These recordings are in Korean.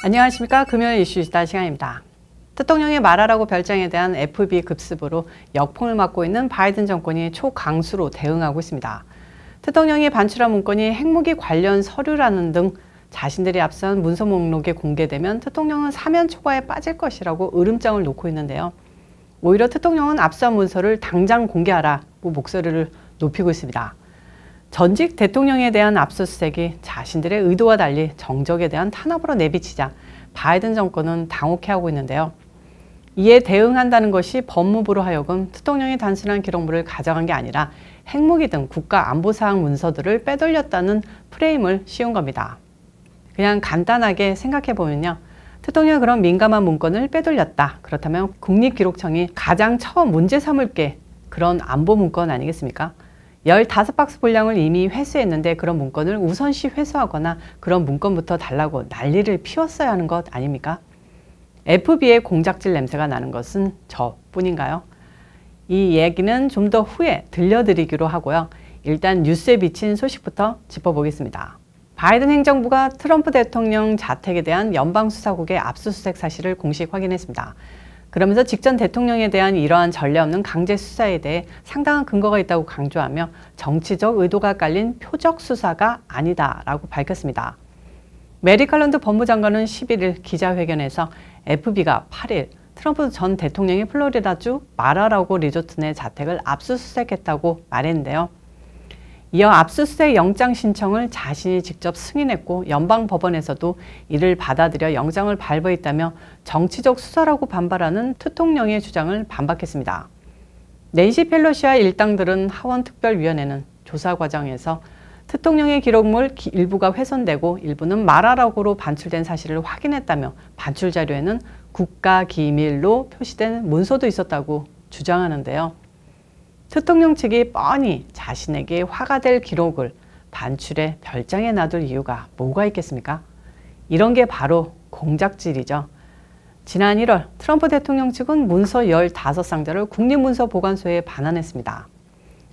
안녕하십니까. 금요일 이슈이다 시간입니다. 대통령의 말하라고 별장에 대한 FB 급습으로 역풍을 맞고 있는 바이든 정권이 초강수로 대응하고 있습니다. 대통령이 반출한 문건이 핵무기 관련 서류라는 등 자신들이 앞선 문서 목록에 공개되면 대통령은 사면 초과에 빠질 것이라고 으름장을 놓고 있는데요. 오히려 대통령은 앞선 문서를 당장 공개하라고 목소리를 높이고 있습니다. 전직 대통령에 대한 압수수색이 자신들의 의도와 달리 정적에 대한 탄압으로 내비치자 바이든 정권은 당혹해하고 있는데요. 이에 대응한다는 것이 법무부로 하여금 대통령이 단순한 기록물을 가져간 게 아니라 핵무기 등 국가안보사항 문서들을 빼돌렸다는 프레임을 씌운 겁니다. 그냥 간단하게 생각해보면요. 대통령이 그런 민감한 문건을 빼돌렸다. 그렇다면 국립기록청이 가장 처음 문제 삼을 게 그런 안보 문건 아니겠습니까? 15박스 분량을 이미 회수했는데 그런 문건을 우선시 회수하거나 그런 문건부터 달라고 난리를 피웠어야 하는 것 아닙니까? FB의 공작질 냄새가 나는 것은 저뿐인가요? 이 얘기는 좀 더 후에 들려드리기로 하고요. 일단 뉴스에 비친 소식부터 짚어보겠습니다. 바이든 행정부가 트럼프 대통령 자택에 대한 연방수사국의 압수수색 사실을 공식 확인했습니다. 그러면서 직전 대통령에 대한 이러한 전례 없는 강제 수사에 대해 상당한 근거가 있다고 강조하며 정치적 의도가 깔린 표적 수사가 아니다라고 밝혔습니다. 메릭 갈랜드 법무장관은 11일 기자회견에서 FB가 8일 트럼프 전 대통령이 플로리다주 마라라고 리조트 내 자택을 압수수색했다고 말했는데요. 이어 압수수색 영장 신청을 자신이 직접 승인했고 연방법원에서도 이를 받아들여 영장을 발부했다며 정치적 수사라고 반발하는 대통령의 주장을 반박했습니다. 낸시 펠로시와 일당들은 하원특별위원회는 조사 과정에서 대통령의 기록물 일부가 훼손되고 일부는 마라라고로 반출된 사실을 확인했다며 반출 자료에는 국가기밀로 표시된 문서도 있었다고 주장하는데요. 대통령 측이 뻔히 자신에게 화가 될 기록을 반출해 별장에 놔둘 이유가 뭐가 있겠습니까? 이런 게 바로 공작질이죠. 지난 1월 트럼프 대통령 측은 문서 15상자를 국립문서보관소에 반환했습니다.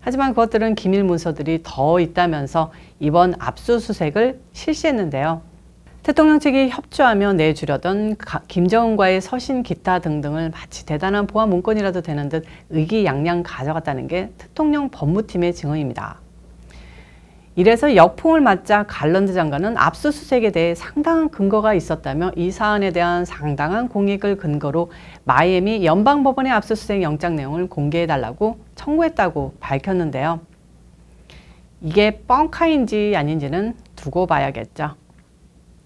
하지만 그것들은 기밀 문서들이 더 있다면서 이번 압수수색을 실시했는데요. 대통령 측이 협조하며 내주려던 김정은과의 서신 기타 등등을 마치 대단한 보안 문건이라도 되는 듯 의기양양 가져갔다는 게 대통령 법무팀의 증언입니다. 이래서 역풍을 맞자 갈랜드 장관은 압수수색에 대해 상당한 근거가 있었다며 이 사안에 대한 상당한 공익을 근거로 마이애미 연방법원의 압수수색 영장 내용을 공개해달라고 청구했다고 밝혔는데요. 이게 뻥카인지 아닌지는 두고 봐야겠죠.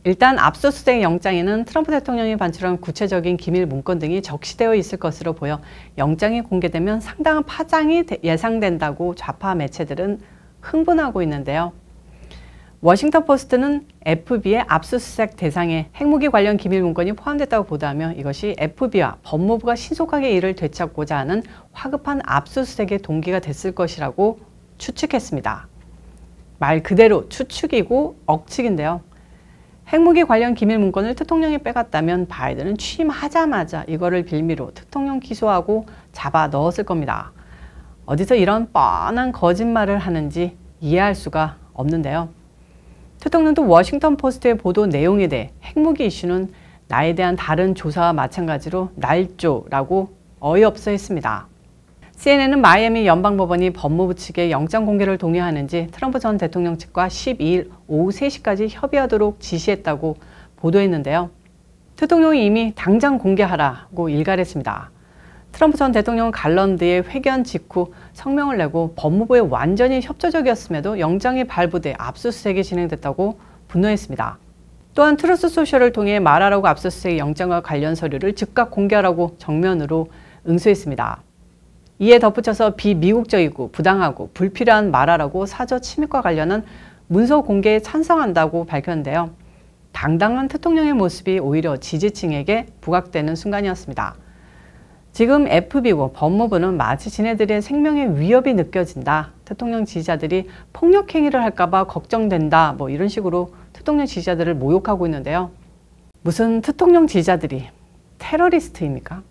일단 압수수색 영장에는 트럼프 대통령이 반출한 구체적인 기밀 문건 등이 적시되어 있을 것으로 보여 영장이 공개되면 상당한 파장이 예상된다고 좌파 매체들은 흥분하고 있는데요. 워싱턴 포스트는 FB의 압수수색 대상에 핵무기 관련 기밀 문건이 포함됐다고 보도하며 이것이 FB와 법무부가 신속하게 이를 되찾고자 하는 화급한 압수수색의 동기가 됐을 것이라고 추측했습니다. 말 그대로 추측이고 억측인데요. 핵무기 관련 기밀 문건을 대통령이 빼갔다면 바이든은 취임하자마자 이거를 빌미로 대통령 기소하고 잡아 넣었을 겁니다. 어디서 이런 뻔한 거짓말을 하는지 이해할 수가 없는데요. 대통령도 워싱턴 포스트의 보도 내용에 대해 핵무기 이슈는 나에 대한 다른 조사와 마찬가지로 날조라고 어이없어 했습니다. CNN은 마이애미 연방법원이 법무부 측의 영장 공개를 동의하는지 트럼프 전 대통령 측과 12일 오후 3시까지 협의하도록 지시했다고 보도했는데요. 대통령이 이미 당장 공개하라고 일갈했습니다. 트럼프 전 대통령은 갈랜드의 회견 직후 성명을 내고 법무부에 완전히 협조적이었음에도 영장이 발부돼 압수수색이 진행됐다고 분노했습니다. 또한 트루스 소셜을 통해 마라라고 압수수색 영장과 관련 서류를 즉각 공개하라고 정면으로 응수했습니다. 이에 덧붙여서 비미국적이고 부당하고 불필요한 마라라고 사저 침입과 관련한 문서 공개에 찬성한다고 밝혔는데요. 당당한 대통령의 모습이 오히려 지지층에게 부각되는 순간이었습니다. 지금 FB고 법무부는 마치 지네들의 생명의 위협이 느껴진다. 대통령 지지자들이 폭력 행위를 할까봐 걱정된다. 뭐 이런 식으로 대통령 지지자들을 모욕하고 있는데요. 무슨 대통령 지지자들이 테러리스트입니까?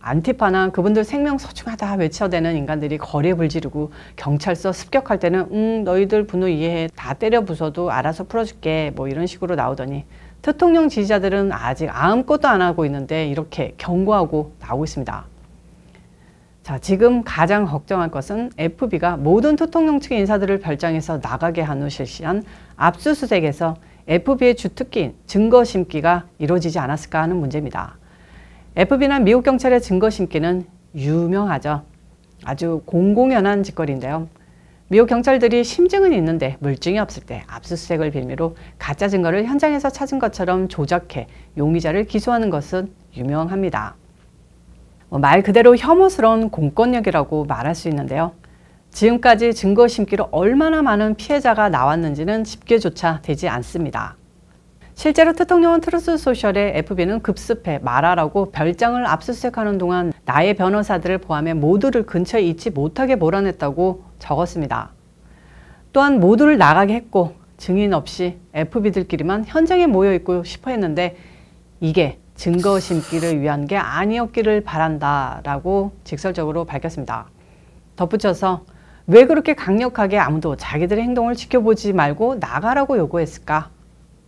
안티파나 그분들 생명 소중하다 외쳐대는 인간들이 거리에 불지르고 경찰서 습격할 때는 너희들 분노 이해해 다 때려 부숴도 알아서 풀어줄게 뭐 이런 식으로 나오더니 대통령 지지자들은 아직 아무것도 안 하고 있는데 이렇게 경고하고 나오고 있습니다. 자, 지금 가장 걱정할 것은 FB가 모든 대통령 측 인사들을 별장에서 나가게 한 후 실시한 압수수색에서 FB의 주특기인 증거 심기가 이루어지지 않았을까 하는 문제입니다. FB나 미국 경찰의 증거 심기는 유명하죠. 아주 공공연한 짓거리인데요. 미국 경찰들이 심증은 있는데 물증이 없을 때 압수수색을 빌미로 가짜 증거를 현장에서 찾은 것처럼 조작해 용의자를 기소하는 것은 유명합니다. 말 그대로 혐오스러운 공권력이라고 말할 수 있는데요. 지금까지 증거 심기로 얼마나 많은 피해자가 나왔는지는 집계조차 되지 않습니다. 실제로 대통령은 트루스 소셜에 FB는 급습해 말하라고 별장을 압수수색하는 동안 나의 변호사들을 포함해 모두를 근처에 있지 못하게 몰아냈다고 적었습니다. 또한 모두를 나가게 했고 증인 없이 FB들끼리만 현장에 모여있고 싶어 했는데 이게 증거 심기를 위한 게 아니었기를 바란다 라고 직설적으로 밝혔습니다. 덧붙여서 왜 그렇게 강력하게 아무도 자기들의 행동을 지켜보지 말고 나가라고 요구했을까?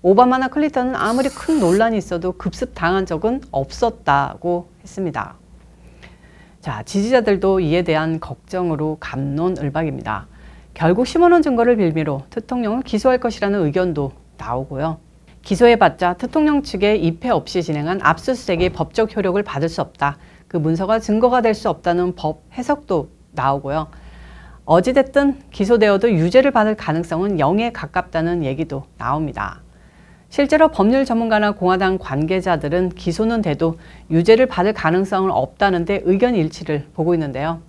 오바마나 클린턴은 아무리 큰 논란이 있어도 급습당한 적은 없었다고 했습니다. 자, 지지자들도 이에 대한 걱정으로 갑론을박입니다. 결국 심어놓은 증거를 빌미로 대통령을 기소할 것이라는 의견도 나오고요. 기소해봤자 대통령 측의 입회 없이 진행한 압수수색이 법적 효력을 받을 수 없다. 그 문서가 증거가 될 수 없다는 법 해석도 나오고요. 어찌됐든 기소되어도 유죄를 받을 가능성은 0에 가깝다는 얘기도 나옵니다. 실제로 법률 전문가나 공화당 관계자들은 기소는 돼도 유죄를 받을 가능성은 없다는데 의견 일치를 보고 있는데요.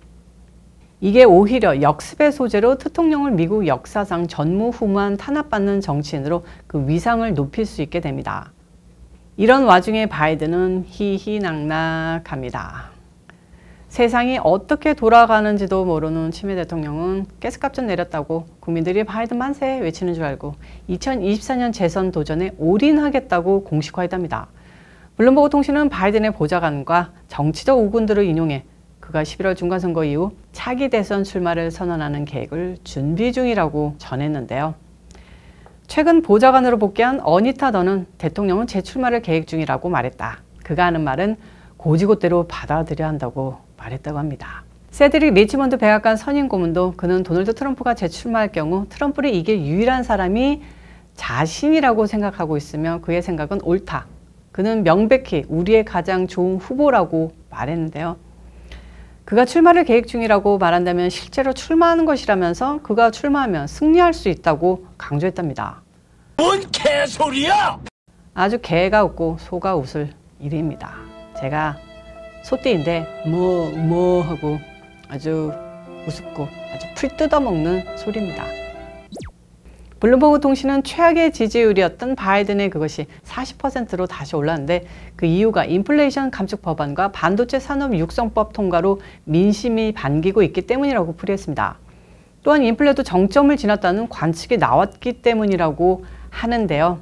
이게 오히려 역습의 소재로 대통령을 미국 역사상 전무후무한 탄압받는 정치인으로 그 위상을 높일 수 있게 됩니다. 이런 와중에 바이든은 희희낙낙합니다. 세상이 어떻게 돌아가는지도 모르는 치매 대통령은 가스값 좀 내렸다고 국민들이 바이든 만세 외치는 줄 알고 2024년 재선 도전에 올인하겠다고 공식화했답니다. 블룸버그 통신은 바이든의 보좌관과 정치적 우군들을 인용해 그가 11월 중간선거 이후 차기 대선 출마를 선언하는 계획을 준비 중이라고 전했는데요. 최근 보좌관으로 복귀한 어니타 더는 대통령은 재출마를 계획 중이라고 말했다. 그가 하는 말은 고지고대로 받아들여야 한다고 말했다고 합니다. 세드릭 리치먼드 백악관 선임 고문도 그는 도널드 트럼프가 재출마할 경우 트럼프를 이길 유일한 사람이 자신이라고 생각하고 있으며 그의 생각은 옳다. 그는 명백히 우리의 가장 좋은 후보라고 말했는데요. 그가 출마를 계획 중이라고 말한다면 실제로 출마하는 것이라면서 그가 출마하면 승리할 수 있다고 강조했답니다. 뭔 개소리야! 아주 개가 웃고 소가 웃을 일입니다. 제가 소띠인데 뭐 하고 아주 우습고 아주 풀 뜯어먹는 소리입니다. 블룸버그 통신은 최악의 지지율이었던 바이든의 그것이 40%로 다시 올랐는데 그 이유가 인플레이션 감축 법안과 반도체 산업 육성법 통과로 민심이 반기고 있기 때문이라고 풀이했습니다. 또한 인플레도 정점을 지났다는 관측이 나왔기 때문이라고 하는데요.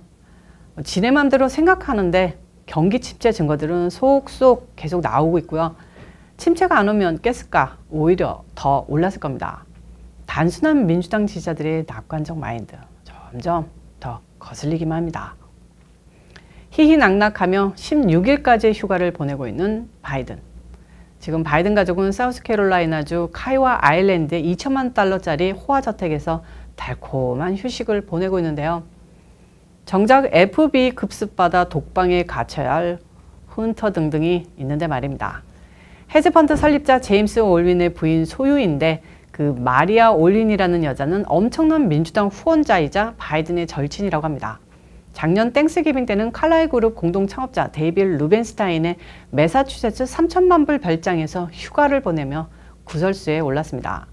지네 맘대로 생각하는데 경기 침체 증거들은 속속 계속 나오고 있고요. 침체가 안 오면 가스가 오히려 더 올랐을 겁니다. 단순한 민주당 지지자들의 낙관적 마인드 점점 더 거슬리기만 합니다. 희희낙낙하며 16일까지 휴가를 보내고 있는 바이든. 지금 바이든 가족은 사우스캐롤라이나주 카이와 아일랜드의 2천만 달러짜리 호화저택에서 달콤한 휴식을 보내고 있는데요. 정작 FB 급습받아 독방에 갇혀야 할 훈터 등등이 있는데 말입니다. 헤지펀드 설립자 제임스 올윈의 부인 소유인데 그 마리아 올린이라는 여자는 엄청난 민주당 후원자이자 바이든의 절친이라고 합니다. 작년 땡스기빙 때는 칼라일 그룹 공동 창업자 데이빌 루벤스타인의 매사추세츠 3천만 불 별장에서 휴가를 보내며 구설수에 올랐습니다.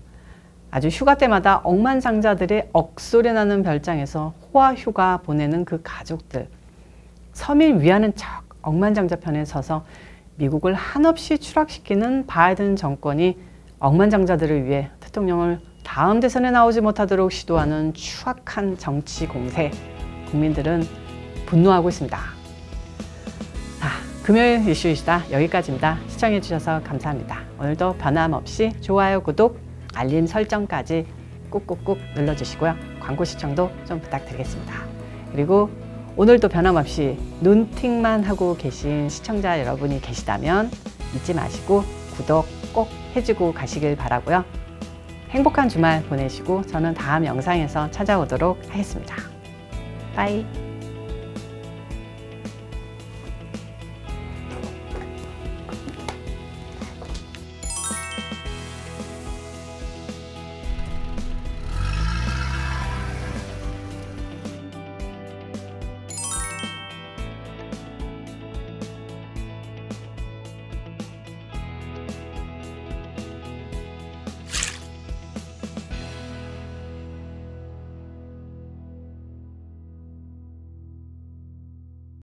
아주 휴가 때마다 억만장자들의 억소리 나는 별장에서 호화 휴가 보내는 그 가족들. 서민 위하는 척 억만장자 편에 서서 미국을 한없이 추락시키는 바이든 정권이 억만장자들을 위해 대통령을 다음 대선에 나오지 못하도록 시도하는 추악한 정치 공세. 국민들은 분노하고 있습니다. 금요일 이슈이시다 여기까지입니다. 시청해주셔서 감사합니다. 오늘도 변함없이 좋아요, 구독, 알림 설정까지 꾹꾹꾹 눌러주시고요. 광고 시청도 좀 부탁드리겠습니다. 그리고 오늘도 변함없이 눈팅만 하고 계신 시청자 여러분이 계시다면 잊지 마시고 구독 꼭 해주고 가시길 바라고요. 행복한 주말 보내시고 저는 다음 영상에서 찾아오도록 하겠습니다. 빠이.